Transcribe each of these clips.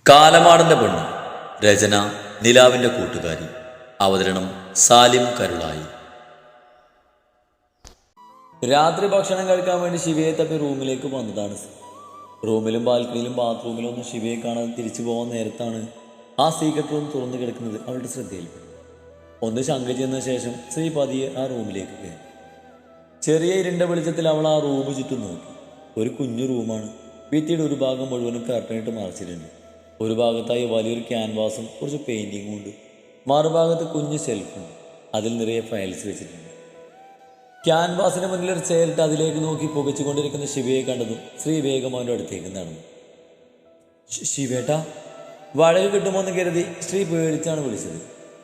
കാലമാടന്റെ പെണ്ണ്. രചന നിലാവിന്റെ കൂട്ടുകാരി. അവതരണം സാലിം കരുളായി. രാത്രി ഭക്ഷണം കഴിക്കാൻ വേണ്ടി ശിവയെ തപ്പി റൂമിലേക്ക് വന്നതാണ്. റൂമിലും ബാൽക്കണിയിലും ബാത്റൂമിലും ഒന്നും ശിവയെ കാണാൻ തിരിച്ചു പോകാൻ നേരത്താണ് ആ സീക്രട്ട് റൂം തുറന്നു കിടക്കുന്നത് അവളുടെ ശ്രദ്ധയിൽപ്പെട്ടു. ഒന്ന് ശങ്ക ചെന്ന ശേഷം ശ്രീ പതിയെ ആ റൂമിലേക്ക് കയറി. ചെറിയ ഇരുണ്ട വെളിച്ചത്തിൽ അവൾ ആ റൂം ചുറ്റും നോക്കി. ഒരു കുഞ്ഞു റൂമാണ്. ഭിത്തിയുടെ ഒരു ഭാഗം മുഴുവനും കർട്ടനിട്ട് മറച്ചിട്ടുണ്ട്. ഒരു ഭാഗത്തായി വലിയൊരു ക്യാൻവാസും കുറച്ച് പെയിൻറ്റിങ്ങും ഉണ്ട്. മറുഭാഗത്ത് കുഞ്ഞ് ഷെൽഫുണ്ട്. അതിൽ നിറയെ ഫയൽസ് വെച്ചിട്ടുണ്ട്. ക്യാൻവാസിന് മുന്നിൽ ഒരു ചെയറിട്ട് അതിലേക്ക് നോക്കി പുകച്ചുകൊണ്ടിരിക്കുന്ന ശിവയെ കണ്ടതും ശ്രീ വേഗം അവൻ്റെ അടുത്തേക്ക് നടന്നു. ശിവേട്ടാ, വാടക കിട്ടുമോയെന്ന് കരുതി ശ്രീ പേടിച്ചാണ് വിളിച്ചത്.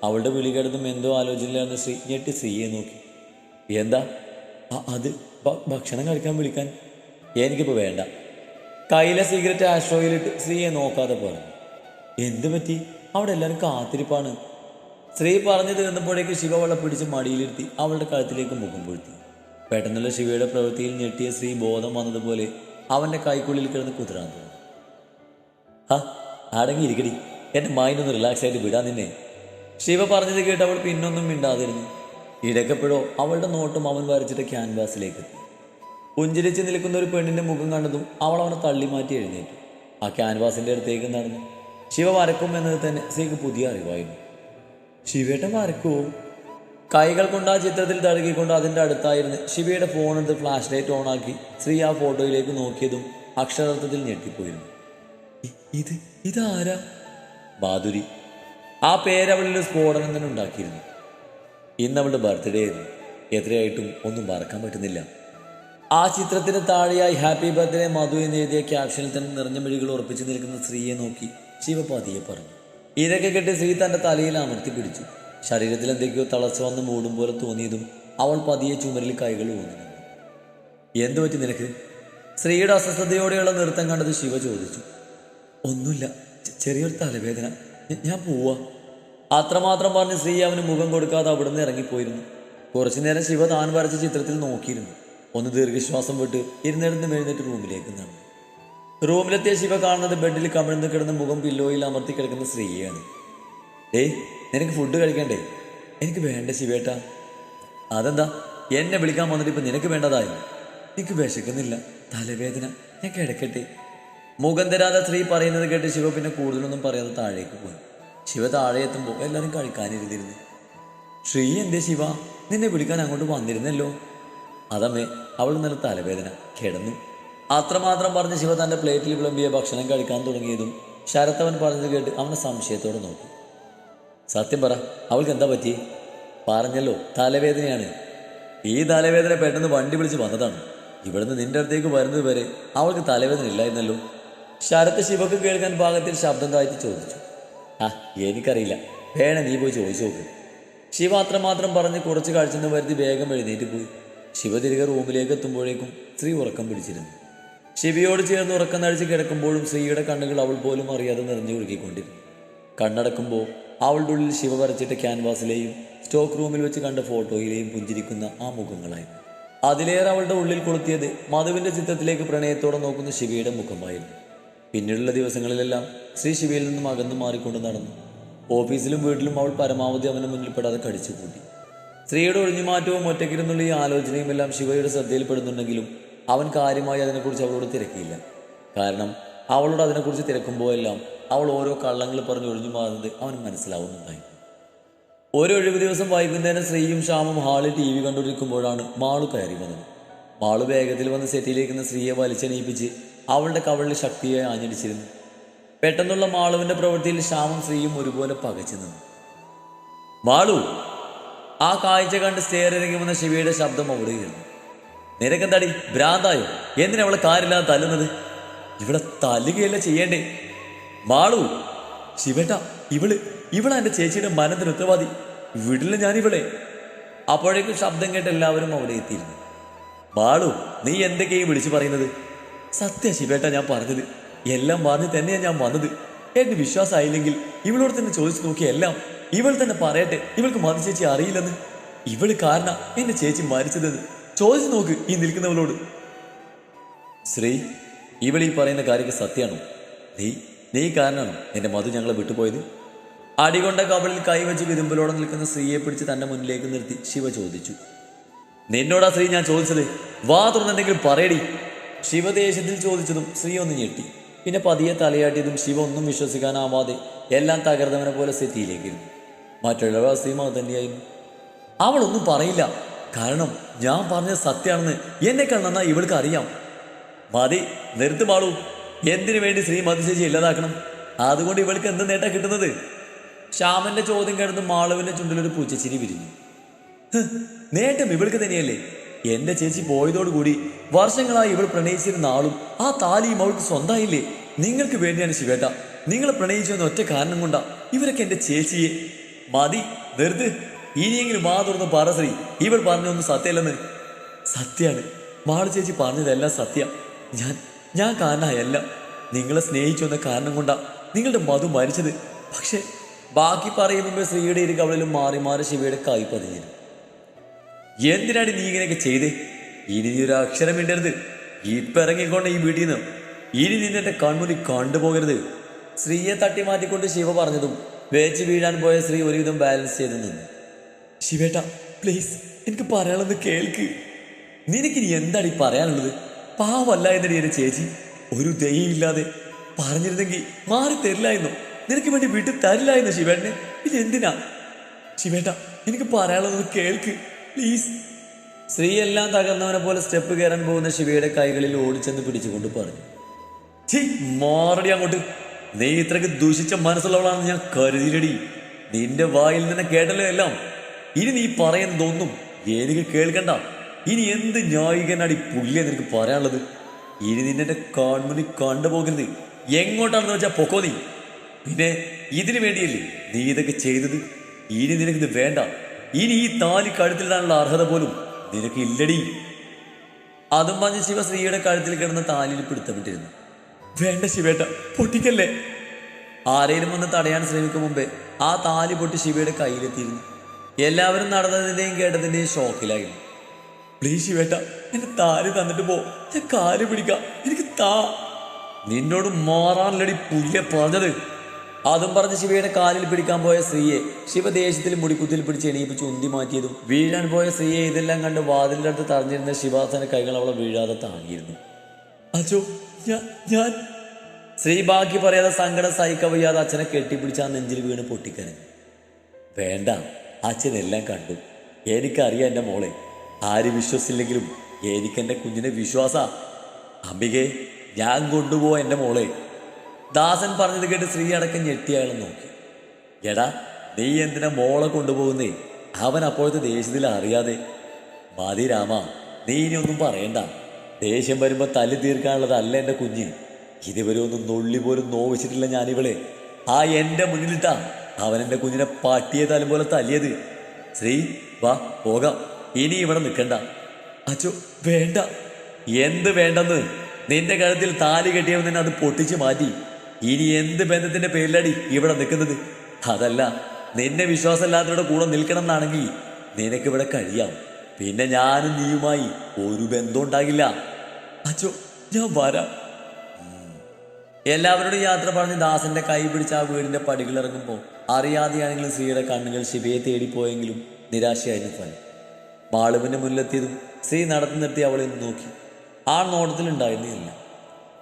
അവളുടെ വിളി കേട്ടതും എന്തോ ആലോചനയിലായിരുന്നു ശ്രീ. ഞെട്ടി ശ്രീയെ നോക്കി. എന്താ? അത് ഭക്ഷണം കഴിക്കാൻ വിളിക്കാൻ. എനിക്കിപ്പോൾ വേണ്ട. കയ്യിലെ സിഗരറ്റ് ആസ്ട്രോയിലിട്ട് ശ്രീയെ നോക്കാതെ പറഞ്ഞു. എന്തു പറ്റി? അവിടെ എല്ലാവരും കാത്തിരിപ്പാണ്. ശ്രീ പറഞ്ഞു തീർന്നപ്പോഴേക്ക് ശിവ അവളെ പിടിച്ച് മടിയിലിരുത്തി അവളുടെ കഴുത്തിലേക്ക് മുഖം പൊഴുത്തി. പെട്ടെന്നുള്ള ശിവയുടെ പ്രവൃത്തിയിൽ ഞെട്ടിയ ശ്രീ ബോധം വന്നതുപോലെ അവൻ്റെ കൈക്കുള്ളിൽ കിടന്ന് കുതിരാൻ തോന്നി. അടങ്ങിയിരിക്കടി, എൻ്റെ മൈൻഡൊന്ന് റിലാക്സ് ആയിട്ട് വിടാൻ നിന്നെ. ശിവ പറഞ്ഞത് കേട്ട് അവൾ പിന്നൊന്നും മിണ്ടാതിരുന്നു. ഇടയ്ക്കെപ്പോഴോ അവളുടെ നോട്ടും അവൻ വരച്ചിട്ട് ക്യാൻവാസിലേക്ക് എത്തി. പുഞ്ചിരിച്ച് നിൽക്കുന്ന ഒരു പെണ്ണിൻ്റെ മുഖം കണ്ടതും അവൾ അവനെ തള്ളി മാറ്റി എഴുന്നേറ്റു. ആ ക്യാൻവാസിൻ്റെ അടുത്തേക്ക് നടന്നു. ശിവ വരക്കും എന്നത് തന്നെ ശ്രീക്ക് പുതിയ അറിവായിരുന്നു. ശിവേട്ടൻ വരക്കുമോ? കൈകൾ കൊണ്ട് ആ ചിത്രത്തിൽ തഴുകിക്കൊണ്ട് അതിൻ്റെ അടുത്തായിരുന്നു ശിവയുടെ ഫോണെടുത്ത് ഫ്ലാഷ് ലൈറ്റ് ഓണാക്കി ശ്രീ ആ ഫോട്ടോയിലേക്ക് നോക്കിയതും അക്ഷരാർത്ഥത്തിൽ ഞെട്ടിപ്പോയിരുന്നു. ഇതാരാ? മാധുരി. ആ പേരവളിൽ സ്ഫോടനം തന്നെ ഉണ്ടാക്കിയിരുന്നു. ഇന്ന് അവളുടെ ബർത്ത്ഡേ ആയിരുന്നു. എത്രയായിട്ടും ഒന്നും മറക്കാൻ പറ്റുന്നില്ല. ആ ചിത്രത്തിന് താഴെയായി ഹാപ്പി ബർത്ത്ഡേ മധു എന്ന് എഴുതിയ ക്യാപ്ഷനിൽ തന്നെ നിറഞ്ഞ മിഴികൾ ഉറപ്പിച്ചു നിൽക്കുന്ന സ്ത്രീയെ നോക്കി ശിവ പതിയെ പറഞ്ഞു. ഇതൊക്കെ കെട്ടി ശ്രീ തൻ്റെ തലയിൽ അമർത്തി പിടിച്ചു. ശരീരത്തിൽ എന്തൊക്കെയോ തളർച്ച വന്ന് മൂടും പോലെ തോന്നിയതും അവൾ പതിയെ ചുമരിൽ കൈകൾ ഊന്നി. എന്തു പറ്റി നിനക്ക്? ശ്രീയുടെ അസ്വസ്ഥതയോടെയുള്ള നൃത്തം കണ്ടത് ശിവ ചോദിച്ചു. ഒന്നുമില്ല, ചെറിയൊരു തലവേദന, ഞാൻ പോവാ. അത്രമാത്രം പറഞ്ഞ് ശ്രീ അവന് മുഖം കൊടുക്കാതെ അവിടുന്ന് ഇറങ്ങിപ്പോയിരുന്നു. കുറച്ചു നേരം ശിവ താൻ വരച്ച ചിത്രത്തിൽ നോക്കിയിരുന്നു. ഒന്ന് ദീർഘശ്വാസം വിട്ട് ഇരുന്നിടന്ന് എഴുന്നേറ്റ് റൂമിലേക്ക് നടന്നു. റൂമിലെത്തിയ ശിവ കാണുന്നത് ബെഡിൽ കമിഴ്ന്ന് കിടന്ന മുഖം പില്ലോയിൽ അമർത്തി കിടക്കുന്ന സ്ത്രീയാണ്. നിനക്ക് ഫുഡ് കഴിക്കണ്ടേ? എനിക്ക് വേണ്ട ശിവേട്ടാ. അതെന്താ എന്നെ വിളിക്കാൻ വന്നിട്ട് ഇപ്പം നിനക്ക് വേണ്ടതായോ? എനിക്ക് വിശക്കുന്നില്ല, തലവേദന, ഞാൻ കിടക്കട്ടെ. മുഖം തരാതെ സ്ത്രീ പറയുന്നത് കേട്ട് ശിവ പിന്നെ കൂടുതലൊന്നും പറയാതെ താഴേക്ക് പോയി. ശിവ താഴെ എത്തുമ്പോൾ എല്ലാവരും കഴിക്കാനിരുന്നിരുന്നു. ശ്രീ എന്തേ ശിവ, നിന്നെ വിളിക്കാൻ അങ്ങോട്ട് വന്നിരുന്നല്ലോ. അതമ്മേ, അവൾ നല്ല തലവേദന, കിടന്നു. അത്രമാത്രം പറഞ്ഞ് ശിവ തൻ്റെ പ്ലേറ്റിൽ വിളമ്പിയ ഭക്ഷണം കഴിക്കാൻ തുടങ്ങിയതും ശരത്തവൻ പറഞ്ഞത് കേട്ട് അവനെ സംശയത്തോടെ നോക്കി. സത്യം പറ, അവൾക്ക് എന്താ പറ്റി? പറഞ്ഞല്ലോ, തലവേദനയാണ്. ഈ തലവേദന പെട്ടെന്ന് വണ്ടി വിളിച്ച് വന്നതാണ്. ഇവിടുന്ന് നിന്റെ അടുത്തേക്ക് വരുന്നത് വരെ അവൾക്ക് തലവേദന ഇല്ലായിരുന്നല്ലോ. ശരത്ത് ശിവക്ക് കേൾക്കാൻ പാകത്തിൽ ശബ്ദം താഴ്ത്തി ചോദിച്ചു. എനിക്കറിയില്ല, വേണേ നീ പോയി ചോദിച്ചു നോക്ക്. ശിവ അത്രമാത്രം പറഞ്ഞ് കുറച്ച് കഴിച്ചെന്ന് വരുത്തി വേഗം എഴുന്നേറ്റ് പോയി. ശിവ തിരികെ റൂമിലേക്ക് എത്തുമ്പോഴേക്കും സ്ത്രീ ഉറക്കം പിടിച്ചിരുന്നു. ശിവയോട് ചേർന്ന് ഉറക്കം നഴിച്ച് കിടക്കുമ്പോഴും സ്ത്രീയുടെ കണ്ണുകൾ അവൾ പോലും അറിയാതെ നിറഞ്ഞു ഒഴുകിക്കൊണ്ടിരുന്നു. കണ്ണടക്കുമ്പോൾ അവളുടെ ഉള്ളിൽ ശിവ വരച്ചിട്ട് ക്യാൻവാസിലെയും സ്റ്റോക്ക് റൂമിൽ വെച്ച് കണ്ട ഫോട്ടോയിലെയും പുഞ്ചിരിക്കുന്ന ആ മുഖങ്ങളായിരുന്നു. അതിലേറെ അവളുടെ ഉള്ളിൽ കൊളുത്തിയത് മധുവിൻ്റെ ചിത്രത്തിലേക്ക് പ്രണയത്തോടെ നോക്കുന്ന ശിവയുടെ മുഖമായിരുന്നു. പിന്നീടുള്ള ദിവസങ്ങളിലെല്ലാം ശ്രീ ശിവയിൽ നിന്നും അകന്നു മാറിക്കൊണ്ട് നടന്നു. ഓഫീസിലും വീട്ടിലും അവൾ പരമാവധി അവന് മുന്നിൽപ്പെടാതെ കടിച്ചുകൂട്ടി. സ്ത്രീയുടെ ഒഴിഞ്ഞുമാറ്റവും ഒറ്റയ്ക്കിരുന്നുള്ള ഈ ആലോചനയും എല്ലാം ശിവയുടെ ശ്രദ്ധയിൽപ്പെടുന്നുണ്ടെങ്കിലും അവൻ കാര്യമായി അതിനെക്കുറിച്ച് അവളോട് തിരക്കിയില്ല. കാരണം അവളോട് അതിനെക്കുറിച്ച് തിരക്കുമ്പോഴെല്ലാം അവൾ ഓരോ കള്ളങ്ങൾ പറഞ്ഞ് ഒഴിഞ്ഞു മാറുന്നത് അവന് മനസ്സിലാവുന്നുണ്ടായി. ഒരു ഒഴിവ് ദിവസം വൈകുന്നേരം ശ്രീയും ശ്യാമും ഹാളിൽ TV കണ്ടുകൊണ്ടിരിക്കുമ്പോഴാണ് മാളു കയറി വന്നത്. മാളു വേഗത്തിൽ വന്ന് സെറ്റിയിലേക്കുന്ന സ്ത്രീയെ വലിച്ചെണീപ്പിച്ച് അവളുടെ കവളിൽ ശക്തിയായി ആഞ്ഞടിച്ചിരുന്നു. പെട്ടെന്നുള്ള മാളുവിൻ്റെ പ്രവൃത്തിയിൽ ശ്യാമും സ്ത്രീയും ഒരുപോലെ പകച്ചു നിന്നു. മാളു! ആ കാഴ്ച കണ്ട് സ്റ്റെയർ ഇറങ്ങി വന്ന ശിവയുടെ ശബ്ദം അവിടെയായിരുന്നു. നിനക്കെന്താടി, ഭ്രാന്തായോ? എന്തിനവളെ കാര്യമില്ലാതെ തല്ലുന്നത്? ഇവിടെ തല്ലുകയല്ല ചെയ്യേണ്ടേ? മാളു! ശിവേട്ടാ, ഇവളാ എൻ്റെ ചേച്ചിയുടെ മരണത്തിന് ഉത്തരവാദി. വിടില്ല ഞാനിവളെ. അപ്പോഴേക്കും ശബ്ദം കേട്ട് എല്ലാവരും അവിടെ എത്തിയിരുന്നു. മാളു, നീ എന്തൊക്കെയായി വിളിച്ചു പറയുന്നത്? സത്യ ശിവേട്ടാ ഞാൻ പറഞ്ഞത്. എല്ലാം പറഞ്ഞ് തന്നെയാണ് ഞാൻ വന്നത്. എന്നെ വിശ്വാസമായില്ലെങ്കിൽ ഇവളോട് തന്നെ ചോദിച്ചു നോക്കിയ എല്ലാം ഇവൾ തന്നെ പറയട്ടെ. ഇവൾക്ക് മധു ചേച്ചി അറിയില്ലെന്ന്. ഇവള് കാരണം എന്റെ ചേച്ചി മരിച്ചതെന്ന് ചോദിച്ചു നോക്ക് ഈ നിൽക്കുന്നവളോട്. ശ്രീ, ഇവൾ ഈ പറയുന്ന കാര്യങ്ങൾ സത്യമാണോ? നീ കാരണമാണോ എൻ്റെ മധു ഞങ്ങളെ വിട്ടുപോയത്? അടികൊണ്ട കവളിൽ കൈവച്ച് വിരുമ്പിലോടെ നിൽക്കുന്ന സ്ത്രീയെ പിടിച്ച് തൻ്റെ മുന്നിലേക്ക് നിർത്തി ശിവ ചോദിച്ചു. നിന്നോടാ ശ്രീ ഞാൻ ചോദിച്ചത്, വാ തുറന്നെന്തെങ്കിലും പറയടി. ശിവ ദേഷ്യത്തിൽ ചോദിച്ചതും ശ്രീ ഒന്ന് ഞെട്ടി. പിന്നെ പതിയെ തലയാട്ടിയതും ശിവ ഒന്നും വിശ്വസിക്കാനാവാതെ എല്ലാം തകർന്നവനെ പോലെ സെറ്റിയിലേക്കിരുന്നു. മറ്റുള്ളവർ അവസ്ഥയും അത് തന്നെയായിരുന്നു. അവളൊന്നും പറയില്ല, കാരണം ഞാൻ പറഞ്ഞത് സത്യമാണെന്ന് എന്നെക്കാൾ നന്നായി ഇവൾക്ക് അറിയാം. മതി, നിർത്തുമാളൂ. എന്തിനു വേണ്ടി ശ്രീ മധുശേഷി ഇല്ലാതാക്കണം? അതുകൊണ്ട് ഇവൾക്ക് എന്ത് നേട്ടാ കിട്ടുന്നത്? ശ്യാമന്റെ ചോദ്യം കേട്ടത് മാളുവിന്റെ ചുണ്ടിലൊരു പൂച്ചച്ചിരി വിരിഞ്ഞു. നേട്ടം ഇവൾക്ക് തന്നെയല്ലേ? എന്റെ ചേച്ചി പോയതോടുകൂടി വർഷങ്ങളായി ഇവൾ പ്രണയിച്ചിരുന്ന ആളും ആ താലിയും അവൾക്ക് സ്വന്തമായില്ലേ? നിങ്ങൾക്ക് വേണ്ടിയാണ് ശിവേട്ട നിങ്ങളെ പ്രണയിച്ചെന്ന ഒറ്റ കാരണം കൊണ്ടാ ഇവരൊക്കെ എന്റെ ചേച്ചിയെ. മതി, നിർത്ത്. ഇനിയെങ്കിലും വാ തുറന്ന് പറ ശ്രീ, ഇവൾ പറഞ്ഞൊന്നും സത്യമല്ലെന്ന്. സത്യമാണ്, മാളു ചേച്ചി പറഞ്ഞതെല്ലാം സത്യം. ഞാൻ കാരണമായല്ല, നിങ്ങളെ സ്നേഹിച്ചു എന്ന കാരണം കൊണ്ടാ നിങ്ങളുടെ മധു മരിച്ചത്. പക്ഷെ ബാക്കി പറയുമ്പോൾ ശ്രീയുടെ ഇരു കവളിലും മാറി മാറി ശിവയുടെ കൈ പതിഞ്ഞിരുന്നു. എന്തിനാണ് നീ ഇങ്ങനെയൊക്കെ ചെയ്തേ? ഇനി നീ ഒരു അക്ഷരം ഇടരുത്. ഇപ്പം ഇറങ്ങിക്കൊണ്ട് ഈ വീട്ടിൽ നിന്ന് ഇനി നിന്നെ കൺമുന്നിൽ കണ്ടുപോകരുത്. ശ്രീയെ തട്ടി മാറ്റിക്കൊണ്ട് ശിവ പറഞ്ഞതും വേച്ച് വീഴാൻ പോയ ശ്രീ ഒരുവിധം ബാലൻസ് ചെയ്ത് നിന്നു. ശിവേട്ട പ്ലീസ്, എനിക്ക് പറയാനുള്ളത് കേൾക്ക്. നിനക്കിനി എന്താണ് ഈ പറയാനുള്ളത്? പാവല്ല എന്നടി എന്റെ ചേച്ചി. ഒരു ദയയില്ലാതെ പറഞ്ഞിരുന്നെങ്കിൽ മാറി തരില്ലായിരുന്നു. നിനക്ക് വേണ്ടി വീട്ടിൽ തരില്ലായിരുന്നു ശിവേട്ടന്. ഇതെന്തിനാ? ശിവേട്ട എനിക്ക് പറയാനുള്ളത് കേൾക്ക് പ്ലീസ്. ശ്രീ എല്ലാം തകർന്നവനെ പോലെ സ്റ്റെപ്പ് കയറാൻ പോകുന്ന ശിവയുടെ കൈകളിൽ ഓടിച്ചെന്ന് പിടിച്ചുകൊണ്ട് പറഞ്ഞു. ചീ, മാറടി അങ്ങോട്ട്. നീ ഇത്രയ്ക്ക് ദൂഷിച്ച മനസ്സുള്ളവളാണെന്ന് ഞാൻ കരുതിയിലടി. നിന്റെ വായിൽ നിന്ന് കേട്ടല്ലോ എല്ലാം. ഇനി നീ പറയുന്നതൊന്നും എനിക്ക് കേൾക്കണ്ട. ഇനി എന്ത് ന്യായികനാടി പുള്ളിയെ നിനക്ക് പറയാനുള്ളത്? ഇനി നിന്നെ കൺമുന്നിൽ കണ്ടുപോകരുത്. എങ്ങോട്ടാണെന്ന് വെച്ചാൽ പൊക്കോ നീ. പിന്നെ ഇതിനു വേണ്ടിയല്ലേ നീ ഇതൊക്കെ ചെയ്തത്? ഇനി നിനക്കിത് വേണ്ട. ഇനി ഈ താലി കഴുത്തിലിടാനുള്ള അർഹത പോലും നിനക്ക് ഇല്ലടി. അതും പറഞ്ഞ് ശിവ ശ്രീയുടെ കഴുത്തിൽ കിടന്ന താലിയിൽ പിടുത്തപ്പെട്ടിരുന്നു. വേണ്ട ശിവേട്ട, പൊട്ടിക്കല്ലേ. ആരെയും വന്ന് തടയാൻ ശ്രമിക്കും മുമ്പേ ആ താലി പൊട്ടി ശിവയുടെ കയ്യിലെത്തിയിരുന്നു. എല്ലാവരും നടന്നതിൻ്റെയും കേട്ടതിൻ്റെയും ഷോക്കിലായിരുന്നു. പ്ലീസ് ശിവേട്ട, എന്റെ താലി തന്നിട്ട് പോ. ഞാൻ കാല് പിടിക്കാം, എനിക്ക് താ. നിന്നോട് മാറാനല്ലടി പുല്ലെ പറഞ്ഞത്. അതും പറഞ്ഞ് ശിവയുടെ കാലിൽ പിടിക്കാൻ പോയ സ്ത്രീയെ ശിവ ദേഷ്യത്തിൽ മുടിക്കുത്തിൽ പിടിച്ച് എണീപ്പിച്ച് ഉന്തി മാറ്റിയതും വീഴാൻ പോയ സ്ത്രീയെ ഇതെല്ലാം കണ്ട് വാതിലിൻ്റെ അടുത്ത് തടഞ്ഞിരുന്ന ശിവാസന കൈകൾ അവളെ വീഴാതെ താങ്ങിയിരുന്നു. അച്ചോ, ഞാൻ ശ്രീ ബാക്കി പറയാതെ സങ്കടം സഹിക്കവയ്യാതെ അച്ഛനെ കെട്ടിപ്പിടിച്ച് ആ നെഞ്ചിൽ വീണ് പൊട്ടിക്കരഞ്ഞു. വേണ്ട, അച്ഛനെല്ലാം കണ്ടു. എനിക്കറിയാം എൻ്റെ മോളെ. ആര് വിശ്വസിച്ചില്ലെങ്കിലും എനിക്കെൻ്റെ കുഞ്ഞിനെ വിശ്വാസ. അംബികെ, ഞാൻ കൊണ്ടുപോവാ എൻ്റെ മോളെ. ദാസൻ പറഞ്ഞത് കേട്ട് ശ്രീ അടക്കം ഞെട്ടിയാളും നോക്കി. എടാ, നീ എന്തിനാ മോളെ കൊണ്ടുപോകുന്നേ? അവൻ അപ്പോഴത്തെ ദേഷ്യത്തിൽ അറിയാതെ. മതി രാമ, നീ ഇനി ഒന്നും പറയണ്ട. ദേഷ്യം വരുമ്പോൾ തല്ലി തീർക്കാനുള്ളതല്ല എൻ്റെ കുഞ്ഞ്. ഇതുവരെ ഒന്നും നുള്ളി പോലും നോവിച്ചിട്ടില്ല ഞാനിവളെ. ആ എൻ്റെ മുന്നിലിട്ടാ അവൻ എൻ്റെ കുഞ്ഞിനെ പട്ടിയെ തല്ലും പോലെ തല്ലിയത്. ശ്രീ, വാ പോകാം. ഇനി ഇവിടെ നിൽക്കണ്ട. അച്ചോ, വേണ്ട. എന്ത് വേണ്ടെന്ന്? നിന്റെ കഴുത്തിൽ താലി കെട്ടിയവൻ നിന്നെ അത് പൊട്ടിച്ച് മാറ്റി. ഇനി എന്ത് ബന്ധത്തിന്റെ പേരിലടി ഇവിടെ നിൽക്കുന്നത്? അതല്ല, നിന്നെ വിശ്വാസമില്ലാത്തവരുടെ കൂടെ നിൽക്കണം എന്നാണെങ്കിൽ നിനക്കിവിടെ കഴിയാം. പിന്നെ ഞാനും നീയുമായി ഒരു ബന്ധം ഉണ്ടാകില്ല. അച്ചോ, ഞാൻ വരാം. എല്ലാവരോടും യാത്ര പറഞ്ഞ് ദാസന്റെ കൈ പിടിച്ച് ആ വീടിന്റെ പടികൾ ഇറങ്ങുമ്പോൾ അറിയാതെയാണെങ്കിലും ശ്രീയുടെ കണ്ണുകൾ ശിവയെ തേടിപ്പോയെങ്കിലും നിരാശയായിരുന്നു ഫലം. മാളുവിന്റെ മുന്നിലെത്തിയതും ശ്രീ നടത്തി നിർത്തി അവളെ നോക്കി. ആ നോട്ടത്തിലുണ്ടായിരുന്നില്ല.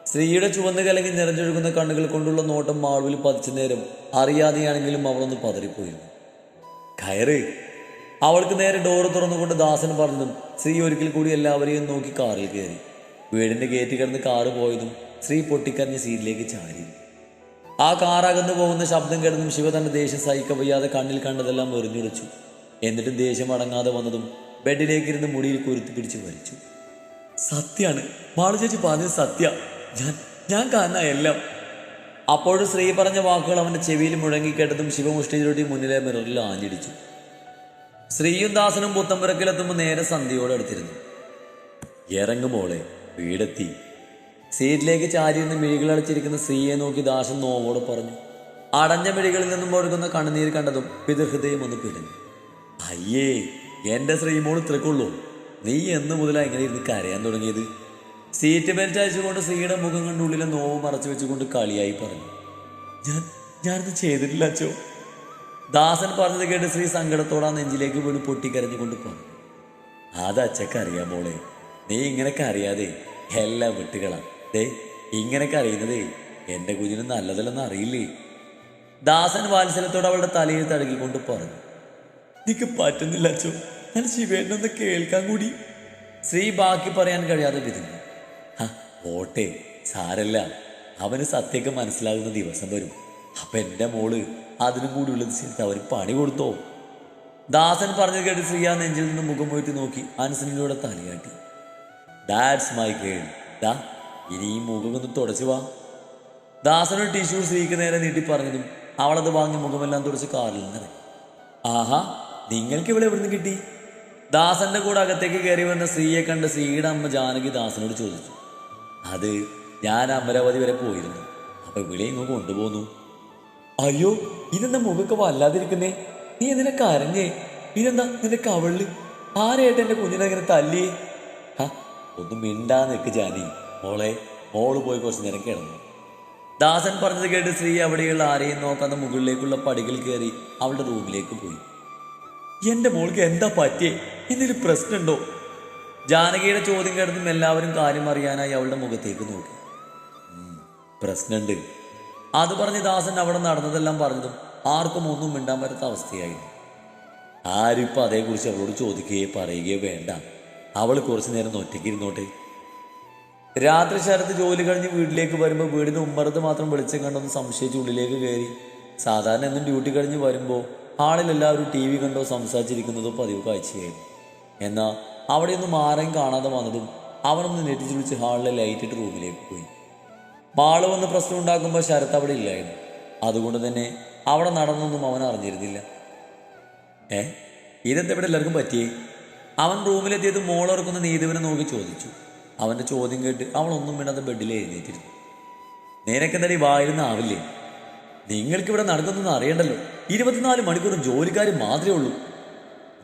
സ്ത്രീയുടെ ചുവന്ന് കലങ്ങി നിറഞ്ഞൊഴുകുന്ന കണ്ണുകൾ കൊണ്ടുള്ള നോട്ടം മാളുവിൽ പതിച്ച നേരം അറിയാതെയാണെങ്കിലും അവളൊന്ന് പതറിപ്പോയിരുന്നു. കയറ്. അവൾക്ക് നേരെ ഡോറ് തുറന്നുകൊണ്ട് ദാസൻ പറഞ്ഞതും ശ്രീ ഒരിക്കൽ കൂടി എല്ലാവരെയും നോക്കി കാറിൽ കയറി. വീടിന്റെ ഗേറ്റ് കിടന്ന് കാറ് പോയതും ശ്രീ പൊട്ടിക്കരഞ്ഞ സീറ്റിലേക്ക് ചാരി. ആ കാറകന്നു പോകുന്ന ശബ്ദം കേട്ടതും ശിവ തന്റെ ദേഷ്യം സഹിക്കവയ്യാതെ കണ്ണിൽ കണ്ടതെല്ലാം എറിഞ്ഞുടച്ചു. എന്നിട്ടും ദേഷ്യം അടങ്ങാതെ വന്നതും ബെഡിലേക്കിരുന്ന് മുടിയിൽ കുരുത്തി പിടിച്ച് വലിച്ചു. സത്യാണ്, മാളു ചേച്ചി പറഞ്ഞത് സത്യ. ഞാൻ കാണുന്ന എല്ലാം. അപ്പോഴും ശ്രീ പറഞ്ഞ വാക്കുകൾ അവന്റെ ചെവിയിൽ മുഴങ്ങിക്കേട്ടതും ശിവമുഷ്ടിയിലൊട്ടി മുന്നിലെ മിററിൽ ആഞ്ഞിടിച്ചു. ശ്രീയും ദാസനും പുത്തമ്പുരക്കിലെത്തുമ്പോൾ നേരെ സന്ധ്യയോടെ അടുത്തിരുന്നു. ഇറങ്ങുമോളെ, വീടെത്തി. സീറ്റിലേക്ക് ചാരിയിരുന്ന് മിഴികളടച്ചിരിക്കുന്ന സ്ത്രീയെ നോക്കി ദാസൻ നോവോടെ പറഞ്ഞു. അടഞ്ഞ മിഴികളിൽ നിന്നും ഒഴുകുന്ന കണ്ണുനീര് കണ്ടതും പിതൃഹൃദയം ഒന്ന് പിടഞ്ഞു. അയ്യേ, എന്റെ ശ്രീമോൾ ഇത്രക്കുള്ളൂ. നീ എന്ന് മുതലാ ഇങ്ങനെ ഇരുന്ന് കരയാൻ തുടങ്ങിയത്? സീറ്റ് ബെൽറ്റ് അയച്ചുകൊണ്ട് സ്ത്രീയുടെ മുഖം കണ്ടുള്ളിലെ നോവ് മറച്ചു വെച്ചുകൊണ്ട് കളിയായി പറഞ്ഞു. ഞാനത് ചെയ്തിട്ടില്ല അച്ചോ. ദാസൻ പറഞ്ഞത് കേട്ട് ശ്രീ സങ്കടത്തോടെ ആ നെഞ്ചിലേക്ക് വീണ് പൊട്ടിക്കരഞ്ഞുകൊണ്ട് പറഞ്ഞു. അത് അച്ചക്ക് അറിയാം മോളെ, നീ ഇങ്ങനെയൊക്കെ അറിയാതെ എല്ലാം വിട്ടുകളാം. ഇങ്ങനെയൊക്കെ അറിയുന്നതേ എൻ്റെ കുഞ്ഞിന് നല്ലതല്ലെന്ന് അറിയില്ലേ. ദാസൻ വാത്സല്യത്തോടെ അവളുടെ തലയിൽ തടകിക്കൊണ്ട് പറഞ്ഞു. നിനക്ക് പറ്റുന്നില്ല അച്ചോ, ഞാൻ ശിവേട്ടനൊന്ന് കേൾക്കാൻ കൂടി. ശ്രീ ബാക്കി പറയാൻ കഴിയാതെ വിധിഞ്ഞു. ഓട്ടെ, സാരല്ല, അവന് സത്യമൊക്കെ മനസ്സിലാകുന്ന ദിവസം വരും. അപ്പം എൻ്റെ മോള് അതിനും കൂടി ഉള്ളത് ചേർത്ത് അവന് പണി കൊടുത്തോ. ദാസൻ പറഞ്ഞു കേട്ട് ശ്രീ ആ നെഞ്ചിൽ നിന്ന് മുഖം പോയിട്ട് നോക്കി അൻസനിലൂടെ തലയാട്ടി. That's my girl. ദാ ഇനി ഈ മുഖമൊന്ന് തുടച്ചു വാ. ദാസനൊരു ടിഷ്യൂ ശ്രീക്ക് നേരെ നീട്ടി പറഞ്ഞതും അവളത് വാങ്ങി മുഖമെല്ലാം തുടച്ച് കാറിൽ നിന്നിറങ്ങി. ആഹാ, നിങ്ങൾക്ക് ഇവിടെ എവിടുന്ന് കിട്ടി? ദാസന്റെ കൂടെ അകത്തേക്ക് കയറി വന്ന സ്ത്രീയെ കണ്ട് ശ്രീയുടെ അമ്മ ജാനകി ദാസനോട് ചോദിച്ചു. അത് ഞാൻ അമരാവതി വരെ പോയിരുന്നു, അപ്പൊ ഇവിടെ ഇങ്ങ് കൊണ്ടുപോന്നു. അയ്യോ, ഇതെന്താ മുഖമൊക്കെ വല്ലാതിരിക്കുന്നേ? നീ എന്തിനാ കരഞ്ഞേ? ഇതെന്താ നിന്റെ കവളില്? ആരെയായിട്ട് എൻ്റെ കുഞ്ഞിനെ അങ്ങനെ തല്ലിയേ? ഒന്നും മിണ്ടാ നിൽക്ക് ജാനി. മോള് പോയി കുറച്ച് നേരം കിടന്നു. ദാസൻ പറഞ്ഞത് കേട്ട് സ്ത്രീ അവിടെയുള്ള ആരെയും നോക്കാതെ മുകളിലേക്കുള്ള പടികൾ കയറി അവളുടെ റൂമിലേക്ക് പോയി. എൻ്റെ മോൾക്ക് എന്താ പറ്റിയേ? എന്തെങ്കിലും പ്രശ്നമുണ്ടോ? ജാനകിയുടെ ചോദ്യം കേട്ടതും എല്ലാവരും കാര്യം അറിയാനായി അവളുടെ മുഖത്തേക്ക് നോക്കി. പ്രശ്നമുണ്ട്. അത് പറഞ്ഞ് ദാസൻ അവിടെ നടന്നതെല്ലാം പറഞ്ഞതും ആർക്കും ഒന്നും മിണ്ടാൻ പറ്റാത്ത അവസ്ഥയായിരുന്നു. ആരും ഇപ്പം അതേക്കുറിച്ച് അവളോട് ചോദിക്കുകയോ പറയുകയോ വേണ്ട. അവൾ കുറച്ചു നേരം ഒറ്റയ്ക്ക് ഇരുന്നോട്ടെ. രാത്രി ശരത്ത് ജോലി കഴിഞ്ഞ് വീട്ടിലേക്ക് വരുമ്പോൾ വീടിന് ഉമ്മറത്ത് മാത്രം വെളിച്ചം കണ്ടൊന്ന് സംശയിച്ച് ഉള്ളിലേക്ക് കയറി. സാധാരണ എന്നും ഡ്യൂട്ടി കഴിഞ്ഞ് വരുമ്പോൾ ഹാളിലെല്ലാവരും ടി വി കണ്ടോ സംസാരിച്ചിരിക്കുന്നതോ പതിവ് കാഴ്ചയായിരുന്നു. എന്നാൽ അവിടെയൊന്നും ആരെയും കാണാതെ വന്നതും അവനൊന്ന് നെറ്റിച്ച് വിളിച്ച് ഹാളിലെ ലൈറ്റിട്ട് റൂമിലേക്ക് പോയി. മാള് വന്ന് പ്രശ്നം ഉണ്ടാക്കുമ്പോൾ ശരത്ത് അവിടെ ഇല്ലായിരുന്നു. അതുകൊണ്ട് തന്നെ അവിടെ നടന്നൊന്നും അവൻ അറിഞ്ഞിരുന്നില്ല. ഇതെന്താ ഇവിടെ എല്ലാവർക്കും പറ്റിയേ? അവൻ റൂമിലെത്തിയത് മോളോർക്കുന്ന നീതുവിനെ നോക്കി ചോദിച്ചു. അവൻ്റെ ചോദ്യം കേട്ട് അവളൊന്നും വേണ്ടാതെ ബെഡിൽ എഴുന്നേറ്റിരുന്നു. നിനക്കെന്താടി വായിരുന്ന ആവില്ലേ? നിങ്ങൾക്കിവിടെ നടക്കുന്നൊന്നും അറിയണ്ടല്ലോ. 24 മണിക്കൂറും ജോലിക്കാർ മാത്രമേ ഉള്ളൂ.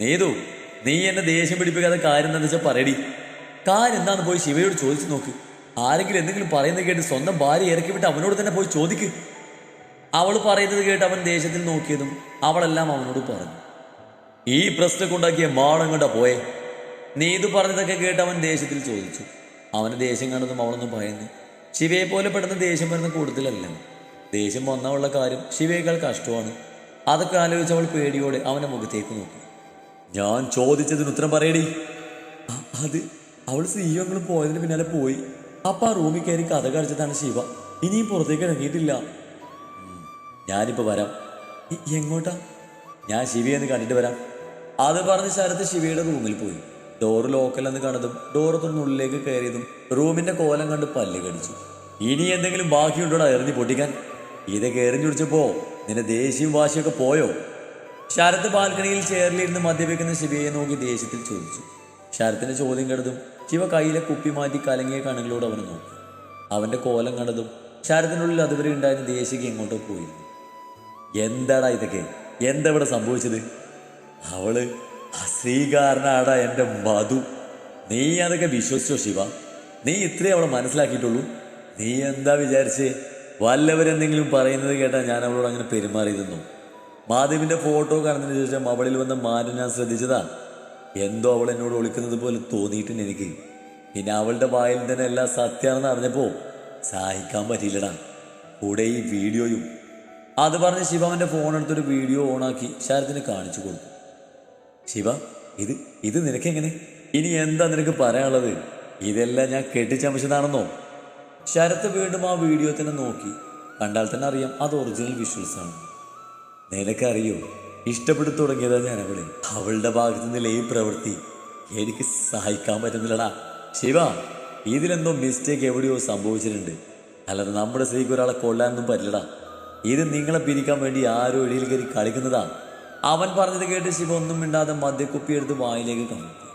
നീതു, നീ എന്നെ ദേഷ്യം പിടിപ്പിക്കാതെ കാര്യം എന്താണെന്ന് വെച്ചാൽ പറയടി. കാര്യം എന്താണെന്ന് പോയി ശിവയോട് ചോദിച്ചു നോക്ക്. ആരെങ്കിലും എന്തെങ്കിലും പറയുന്നത് കേട്ട് സ്വന്തം ഭാര്യ ഇറക്കി വിട്ട് അവനോട് തന്നെ പോയി ചോദിക്ക്. അവൾ പറയുന്നത് കേട്ട് അവൻ ദേഷ്യത്തിൽ നോക്കിയതും അവളെല്ലാം അവനോട് പറഞ്ഞു. ഈ പ്രശ്നമൊക്കെ ഉണ്ടാക്കിയ മാളം കണ്ടാ പോയെ? നീതു പറഞ്ഞതൊക്കെ കേട്ട് അവൻ ദേഷ്യത്തിൽ ചോദിച്ചു. അവന് ദേഷ്യം കണ്ടതും അവളൊന്നും ഭയന്ന്. ശിവയെ പോലെ പെട്ടെന്ന് ദേഷ്യം വരുന്ന കൂട്ടത്തിലല്ല. ദേഷ്യം വന്നവളുടെ കാര്യം ശിവയേക്കാൾ കഷ്ടമാണ്. അതൊക്കെ ആലോചിച്ച് അവൾ പേടിയോടെ അവൻ്റെ മുഖത്തേക്ക് നോക്കി. ഞാൻ ചോദിച്ചതിന് ഉത്തരം പറയടി. അത് അവൾ ശ്രീയങ്ങളും പോയതിന് പിന്നാലെ പോയി. അപ്പം ആ റൂമിൽ കയറി കഥ കഴിച്ചതാണ് ശിവ. ഇനിയും പുറത്തേക്ക് ഇറങ്ങിയിട്ടില്ല. ഞാനിപ്പോൾ വരാം. എങ്ങോട്ടാ? ഞാൻ ശിവയെന്ന് കണ്ടിട്ട് വരാം. അത് പറഞ്ഞ് ശരത്ത് ശിവയുടെ റൂമിൽ പോയി. ഡോറ് ലോക്കല്ലെന്ന് കണ്ടതും ഡോറ് തുറന്നുള്ളിലേക്ക് കയറിയതും റൂമിൻ്റെ കോലം കണ്ട് പല്ല് കടിച്ചു. ഇനി എന്തെങ്കിലും ബാക്കിയുണ്ടോടാ എറിഞ്ഞ് പൊട്ടിക്കാൻ? ഇതൊക്കെ എറിഞ്ഞുടിച്ചപ്പോ നിന്റെ ദേഷ്യവും വാശിയൊക്കെ പോയോ? ശരത്ത് ബാൽക്കണിയിൽ ചെയറിലിരുന്ന് മദ്യപിക്കുന്ന ശിവയെ നോക്കി ദേഷ്യത്തിൽ ചോദിച്ചു. ശരത്തിൻ്റെ ചോദ്യം കണ്ടതും ശിവ കയ്യിലെ കുപ്പി മാറ്റി കലങ്ങിയ കണ്ണുകളോട് അവനെ നോക്കി. അവൻ്റെ കോലം കണ്ടതും ശരത്തിനുള്ളിൽ അതുവരെ ഉണ്ടായിരുന്ന ദേഷ്യക്ക് എങ്ങോട്ടോ പോയിരുന്നു. എന്താടാ ഇതൊക്കെ? എന്താ ഇവിടെ സംഭവിച്ചത്? അവള് അശ്രീകാരനാടാ എൻ്റെ മധു. നീ അതൊക്കെ വിശ്വസിച്ചോ ശിവ? നീ ഇത്രേ അവളെ മനസ്സിലാക്കിയിട്ടുള്ളൂ. നീ എന്താ വിചാരിച്ചേ? വല്ലവരെന്തെങ്കിലും പറയുന്നത് കേട്ടാൽ ഞാൻ അവളോട് അങ്ങനെ പെരുമാറിയിരുന്നു. മാധവിൻ്റെ ഫോട്ടോ കാണുന്നതിന് ശേഷം അവളിൽ വന്ന മാറ്റം ഞാൻ ശ്രദ്ധിച്ചതാ. എന്തോ അവൾ എന്നോട് ഒളിക്കുന്നത് പോലെ തോന്നിയിട്ടുണ്ട് എനിക്ക്. പിന്നെ അവളുടെ വായിൽ തന്നെ എല്ലാം സത്യമാണെന്ന് അറിഞ്ഞപ്പോൾ സഹിക്കാൻ പറ്റിയില്ലടാ. കൂടെ ഈ വീഡിയോയും. അത് പറഞ്ഞ് ശിവ അവൻ്റെ ഫോണെടുത്തൊരു വീഡിയോ ഓണാക്കി ശരത്തിന് കാണിച്ചു കൊടുത്തു. ശിവ, ഇത് നിനക്കെങ്ങനെ? ഇനി എന്താ നിനക്ക് പറയാനുള്ളത്? ഇതെല്ലാം ഞാൻ കെട്ടിച്ചമച്ചതാണെന്നോ? ശരത്ത് വീണ്ടും ആ വീഡിയോ തന്നെ നോക്കി. കണ്ടാൽ തന്നെ അറിയാം അത് ഒറിജിനൽ വിഷ്വൽസ് ആണ്. നിനക്കറിയോ, ഇഷ്ടപ്പെട്ടു തുടങ്ങിയതാ ഞാൻ അവളെ. അവളുടെ ഭാഗത്തു നിന്നുള്ള ഈ പ്രവൃത്തി എനിക്ക് സഹിക്കാൻ പറ്റുന്നില്ലടാ. ശിവ, ഇതിലെന്തോ മിസ്റ്റേക്ക് എവിടെയോ സംഭവിച്ചിട്ടുണ്ട്. അല്ലാതെ നമ്മുടെ സ്ത്രീക്ക് ഒരാളെ കൊല്ലാനൊന്നും പറ്റില്ലടാ. ഇത് നിങ്ങളെ പിരിക്കാൻ വേണ്ടി ആരോ ഇടയിൽ കയറി കളിക്കുന്നതാ. അവൻ പറഞ്ഞത് കേട്ട് ശിവ ഒന്നും മിണ്ടാതെ മദ്യക്കുപ്പിയെടുത്ത് വായിലേക്ക് കമഴ്ത്തി.